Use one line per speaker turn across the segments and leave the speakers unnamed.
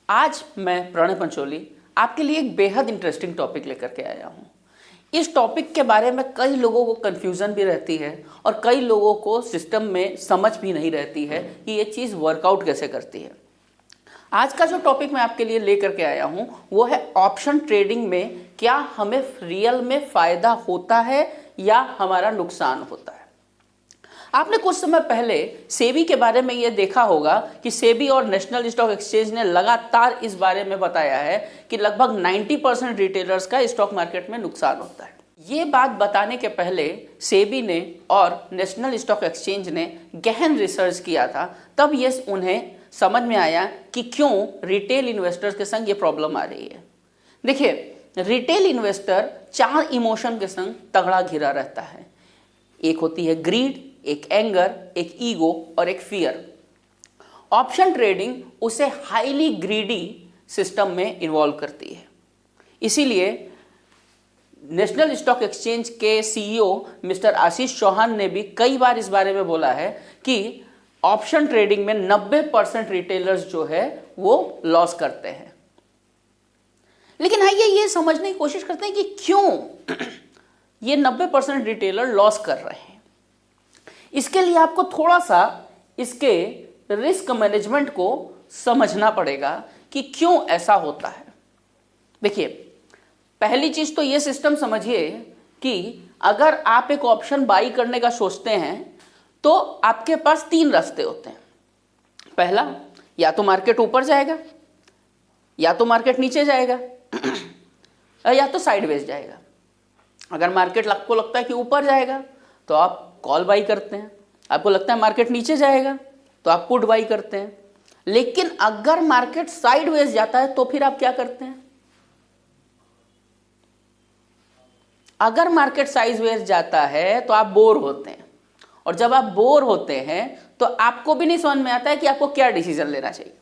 आज मैं प्रणय पंचोली आपके लिए एक बेहद इंटरेस्टिंग टॉपिक लेकर के आया हूँ। इस टॉपिक के बारे में कई लोगों को कन्फ्यूज़न भी रहती है और कई लोगों को सिस्टम में समझ भी नहीं रहती है कि ये चीज़ वर्कआउट कैसे करती है। आज का जो टॉपिक मैं आपके लिए लेकर के आया हूँ वो है ऑप्शन ट्रेडिंग में क्या हमें रियल में फ़ायदा होता है या हमारा नुकसान होता है। आपने कुछ समय पहले सेबी के बारे में ये देखा होगा कि सेबी और नेशनल स्टॉक एक्सचेंज ने लगातार इस बारे में बताया है कि लगभग 90% रिटेलर्स का स्टॉक मार्केट में नुकसान होता है। ये बात बताने के पहले सेबी ने और नेशनल स्टॉक एक्सचेंज ने गहन रिसर्च किया था, तब ये उन्हें समझ में आया कि क्यों रिटेल इन्वेस्टर्स के संग ये प्रॉब्लम आ रही है। देखिए, रिटेल इन्वेस्टर 4 इमोशन के संग तगड़ा घिरा रहता है। एक होती है ग्रीड, एक एंगर, एक ईगो और एक फियर। ऑप्शन ट्रेडिंग उसे हाईली ग्रीडी सिस्टम में इन्वॉल्व करती है। इसीलिए नेशनल स्टॉक एक्सचेंज के सीईओ मिस्टर आशीष चौहान ने भी कई बार इस बारे में बोला है कि ऑप्शन ट्रेडिंग में 90% रिटेलर्स जो है वो लॉस करते हैं। लेकिन आइए ये समझने की कोशिश करते हैं कि क्यों ये 90% रिटेलर लॉस कर रहे हैं। इसके लिए आपको थोड़ा सा इसके रिस्क मैनेजमेंट को समझना पड़ेगा कि क्यों ऐसा होता है। देखिए, पहली चीज तो ये सिस्टम समझिए कि अगर आप एक ऑप्शन बाई करने का सोचते हैं तो आपके पास 3 रास्ते होते हैं। पहला, या तो मार्केट ऊपर जाएगा, या तो मार्केट नीचे जाएगा, या तो साइडवेज जाएगा। अगर मार्केट आपको लगता है कि ऊपर जाएगा तो आप कॉल बाई करते हैं, आपको लगता है मार्केट नीचे जाएगा तो आप पुट बाई करते हैं। लेकिन अगर मार्केट साइडवेज जाता है तो फिर आप क्या करते हैं? अगर मार्केट साइडवेज जाता है तो आप बोर होते हैं, और जब आप बोर होते हैं तो आपको भी नहीं समझ में आता है कि आपको क्या डिसीजन लेना चाहिए।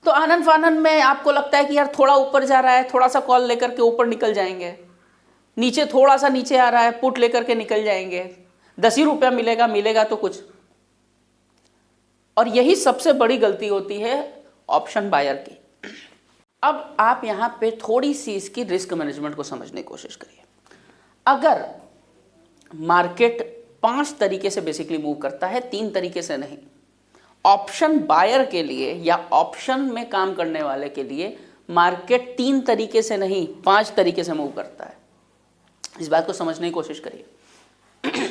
तो आनंद फानंद में आपको लगता है कि यार थोड़ा ऊपर जा रहा है, थोड़ा सा कॉल लेकर के ऊपर निकल जाएंगे, नीचे थोड़ा सा नीचे आ रहा है, पुट लेकर के निकल जाएंगे, 10 ही रुपया मिलेगा तो कुछ। और यही सबसे बड़ी गलती होती है ऑप्शन बायर की। अब आप यहां पे थोड़ी सी इसकी रिस्क मैनेजमेंट को समझने की कोशिश करिए। अगर मार्केट 5 तरीके से बेसिकली मूव करता है, 3 तरीके से नहीं। ऑप्शन बायर के लिए या ऑप्शन में काम करने वाले के लिए मार्केट 3 तरीके से नहीं, 5 तरीके से मूव करता है। इस बात को समझने की कोशिश करिए।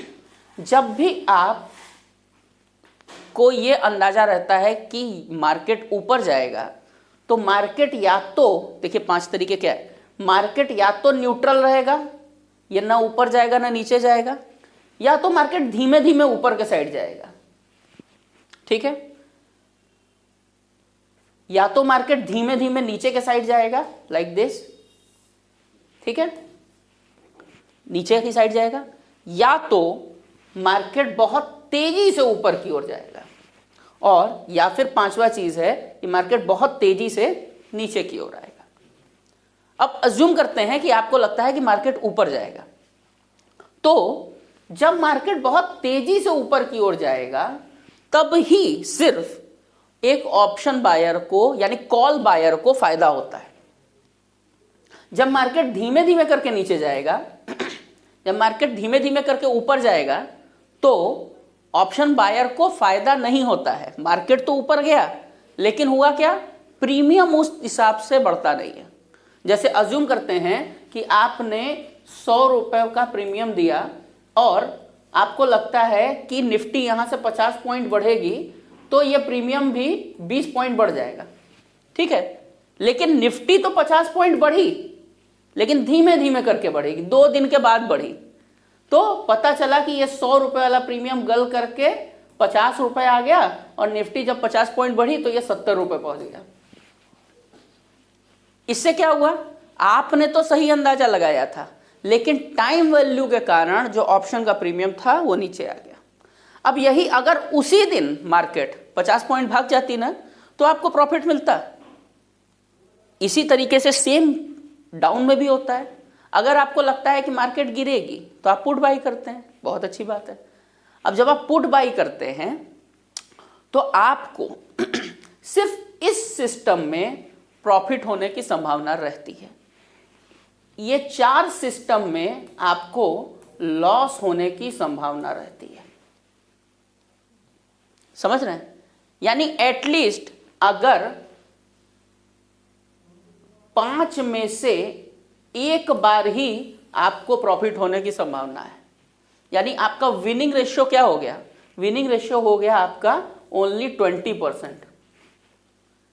जब भी आप को ये अंदाजा रहता है कि मार्केट ऊपर जाएगा तो मार्केट या तो, देखिए 5 तरीके क्या है, मार्केट या तो न्यूट्रल रहेगा, ये ना ऊपर जाएगा ना नीचे जाएगा, या तो मार्केट धीमे धीमे ऊपर के साइड जाएगा। ठीक है, या तो मार्केट धीमे धीमे नीचे के साइड जाएगा लाइक दिस, ठीक है, नीचे की साइड जाएगा, या तो मार्केट बहुत तेजी से ऊपर की ओर जाएगा, और या फिर 5वां चीज है कि मार्केट बहुत तेजी से नीचे की ओर आएगा। अब अज्यूम करते हैं कि आपको लगता है कि मार्केट ऊपर जाएगा, तो जब मार्केट बहुत तेजी से ऊपर की ओर जाएगा तब ही सिर्फ एक ऑप्शन बायर को यानी कॉल बायर को फायदा होता है। जब मार्केट धीमे धीमे करके नीचे जाएगा, जब मार्केट धीमे धीमे करके ऊपर जाएगा तो ऑप्शन बायर को फायदा नहीं होता है। मार्केट तो ऊपर गया लेकिन हुआ क्या, प्रीमियम उस हिसाब से बढ़ता नहीं है। जैसे अज्यूम करते हैं कि आपने 100 रुपए का प्रीमियम दिया और आपको लगता है कि निफ्टी यहां से 50 पॉइंट बढ़ेगी तो यह प्रीमियम भी 20 पॉइंट बढ़ जाएगा। ठीक है, लेकिन निफ्टी तो 50 पॉइंट बढ़ी लेकिन धीमे धीमे करके बढ़ेगी, 2 दिन के बाद बढ़ी, तो पता चला कि ये 100 रुपए वाला प्रीमियम गल करके 50 रुपए आ गया, और निफ्टी जब 50 पॉइंट बढ़ी तो ये 70 रुपए पहुंच गया। इससे क्या हुआ, आपने तो सही अंदाजा लगाया था लेकिन टाइम वैल्यू के कारण जो ऑप्शन का प्रीमियम था वो नीचे आ गया। अब यही अगर उसी दिन मार्केट 50 पॉइंट भाग जाती ना तो आपको प्रॉफिट मिलता। इसी तरीके से सेम डाउन में भी होता है। अगर आपको लगता है कि मार्केट गिरेगी तो आप पुट बाई करते हैं, बहुत अच्छी बात है। अब जब आप पुट बाई करते हैं तो आपको सिर्फ इस सिस्टम में प्रॉफिट होने की संभावना रहती है। ये 4 सिस्टम में आपको लॉस होने की संभावना रहती है। समझ रहे हैं? यानी एटलीस्ट अगर 5 में से एक बार ही आपको प्रॉफिट होने की संभावना है। यानी आपका विनिंग रेशियो क्या हो गया? विनिंग रेशियो हो गया आपका ओनली 20%।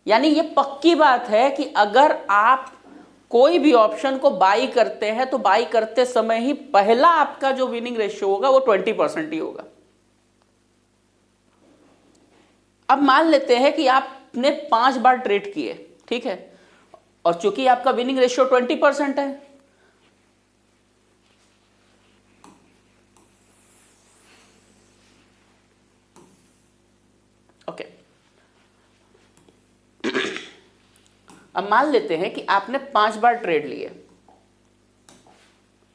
यानी ये पक्की बात है कि अगर आप कोई भी ऑप्शन को बाई करते हैं तो बाई करते समय ही पहला आपका जो विनिंग रेशियो होगा वो 20% ही होगा। अब मान लेते हैं कि आपने 5 बार ट्रेड किए, ठीक है, और चूंकि आपका विनिंग रेशियो 20% है, ओके, अब मान लेते हैं कि आपने 5 बार ट्रेड लिए,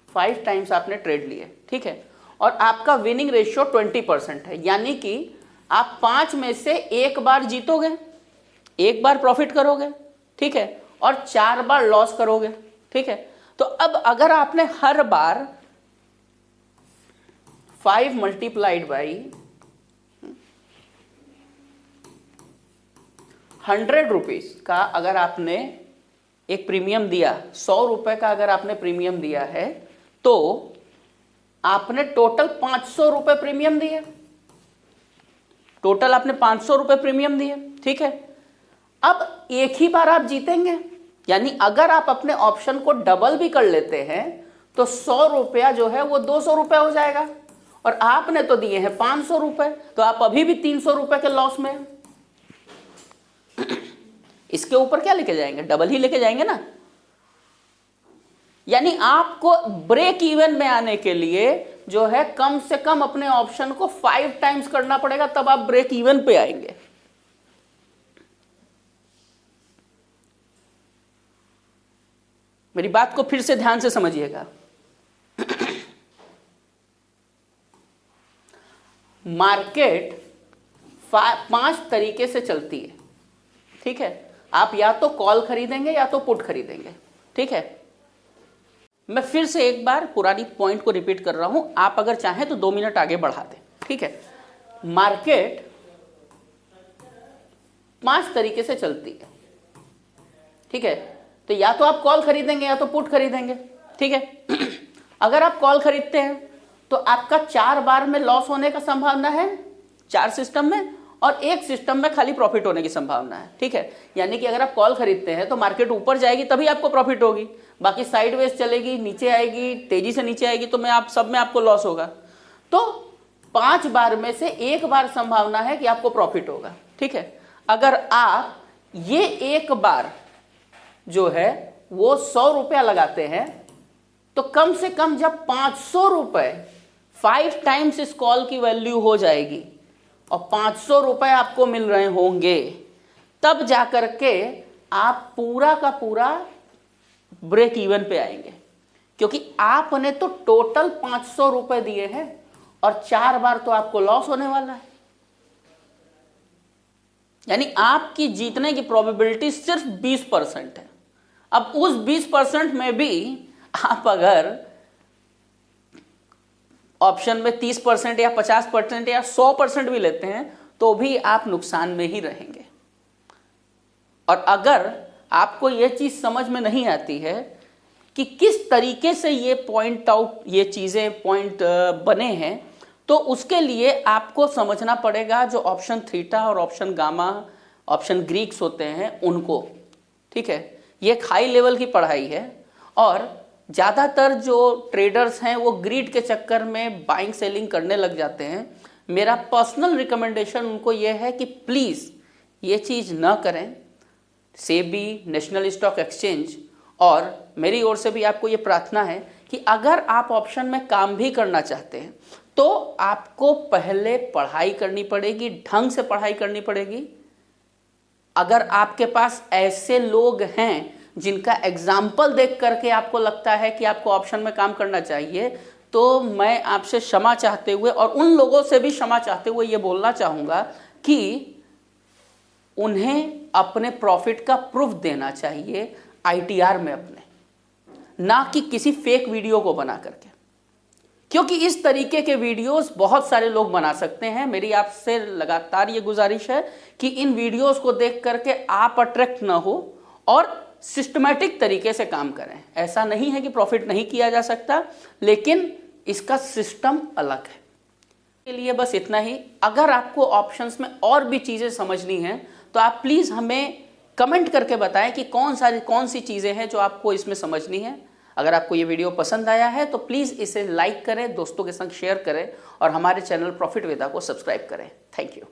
5 टाइम्स आपने ट्रेड लिए, ठीक है, और आपका विनिंग रेशियो 20% है। यानी कि आप 5 में से एक बार जीतोगे, एक बार प्रॉफिट करोगे, ठीक है, और 4 बार लॉस करोगे, ठीक है। तो अब अगर आपने हर बार 5 मल्टीप्लाइड बाई 100 रुपीज का अगर आपने एक प्रीमियम दिया, 100 रुपए का अगर आपने प्रीमियम दिया है, तो आपने टोटल 500 रुपए प्रीमियम दिए, टोटल आपने 500 रुपए प्रीमियम दिए, ठीक है। अब एक ही बार आप जीतेंगे, यानी अगर आप अपने ऑप्शन को डबल भी कर लेते हैं तो 100 रुपया जो है वो 200 रुपए हो जाएगा, और आपने तो दिए हैं 500 रुपए, तो आप अभी भी 300 रुपए के लॉस में हैं। इसके ऊपर क्या लेके जाएंगे? डबल ही लेके जाएंगे ना। यानी आपको ब्रेक इवन में आने के लिए जो है कम से कम अपने ऑप्शन को 5 टाइम्स करना पड़ेगा, तब आप ब्रेक इवन पे आएंगे। मेरी बात को फिर से ध्यान से समझिएगा। मार्केट 5 तरीके से चलती है, ठीक है। आप या तो कॉल खरीदेंगे या तो पुट खरीदेंगे, ठीक है। मैं फिर से एक बार पुरानी पॉइंट को रिपीट कर रहा हूं, आप अगर चाहें तो 2 मिनट आगे बढ़ा दें, ठीक है। मार्केट 5 तरीके से चलती है, ठीक है। तो या तो आप कॉल खरीदेंगे या तो पुट खरीदेंगे, ठीक है। अगर आप कॉल खरीदते हैं तो आपका 4 बार में लॉस होने का संभावना है 4 सिस्टम में, और एक सिस्टम में खाली प्रॉफिट होने की संभावना है, ठीक है। यानी कि अगर आप कॉल खरीदते हैं तो मार्केट ऊपर जाएगी तभी आपको प्रॉफिट होगी, बाकी साइडवेज चलेगी, नीचे आएगी, तेजी से नीचे आएगी, तो मैं आप सब में आपको लॉस होगा। तो 5 बार में से एक बार संभावना है कि आपको प्रॉफिट होगा, ठीक है। अगर आप ये एक बार जो है वो 100 रुपया लगाते हैं तो कम से कम जब 500 रुपए 5 टाइम्स इस कॉल की वैल्यू हो जाएगी और 500 रुपए आपको मिल रहे होंगे, तब जाकर के आप पूरा का पूरा ब्रेक इवन पे आएंगे, क्योंकि आपने तो टोटल 500 रुपए दिए हैं और 4 बार तो आपको लॉस होने वाला है। यानी आपकी जीतने की प्रोबेबिलिटी सिर्फ 20% है। अब उस 20% में भी आप अगर ऑप्शन में 30% या 50% या 100% भी लेते हैं तो भी आप नुकसान में ही रहेंगे। और अगर आपको यह चीज समझ में नहीं आती है कि किस तरीके से ये पॉइंट आउट, ये चीजें पॉइंट बने हैं, तो उसके लिए आपको समझना पड़ेगा जो ऑप्शन थीटा और ऑप्शन गामा, ऑप्शन ग्रीक्स होते हैं उनको, ठीक है। ये एक हाई लेवल की पढ़ाई है और ज़्यादातर जो ट्रेडर्स हैं वो ग्रीड के चक्कर में बाइंग सेलिंग करने लग जाते हैं। मेरा पर्सनल रिकमेंडेशन उनको ये है कि प्लीज़ ये चीज़ ना करें। सेबी, नेशनल स्टॉक एक्सचेंज और मेरी ओर से भी आपको ये प्रार्थना है कि अगर आप ऑप्शन में काम भी करना चाहते हैं तो आपको पहले पढ़ाई करनी पड़ेगी, ढंग से पढ़ाई करनी पड़ेगी। अगर आपके पास ऐसे लोग हैं जिनका एग्जाम्पल देख करके आपको लगता है कि आपको ऑप्शन में काम करना चाहिए, तो मैं आपसे क्षमा चाहते हुए और उन लोगों से भी क्षमा चाहते हुए ये बोलना चाहूँगा कि उन्हें अपने प्रॉफिट का प्रूफ देना चाहिए आईटीआर में अपने, ना कि किसी फेक वीडियो को बना करके, क्योंकि इस तरीके के वीडियोस बहुत सारे लोग बना सकते हैं। मेरी आपसे लगातार ये गुजारिश है कि इन वीडियोस को देख करके आप अट्रैक्ट ना हो और सिस्टमैटिक तरीके से काम करें। ऐसा नहीं है कि प्रॉफिट नहीं किया जा सकता, लेकिन इसका सिस्टम अलग है। के लिए बस इतना ही। अगर आपको ऑप्शंस में और भी चीज़ें समझनी हैं तो आप प्लीज़ हमें कमेंट करके बताएं कि कौन सी चीज़ें हैं जो आपको इसमें समझनी है। अगर आपको ये वीडियो पसंद आया है तो प्लीज़ इसे लाइक करें, दोस्तों के संग शेयर करें और हमारे चैनल प्रॉफिट वेदा को सब्सक्राइब करें। Thank you.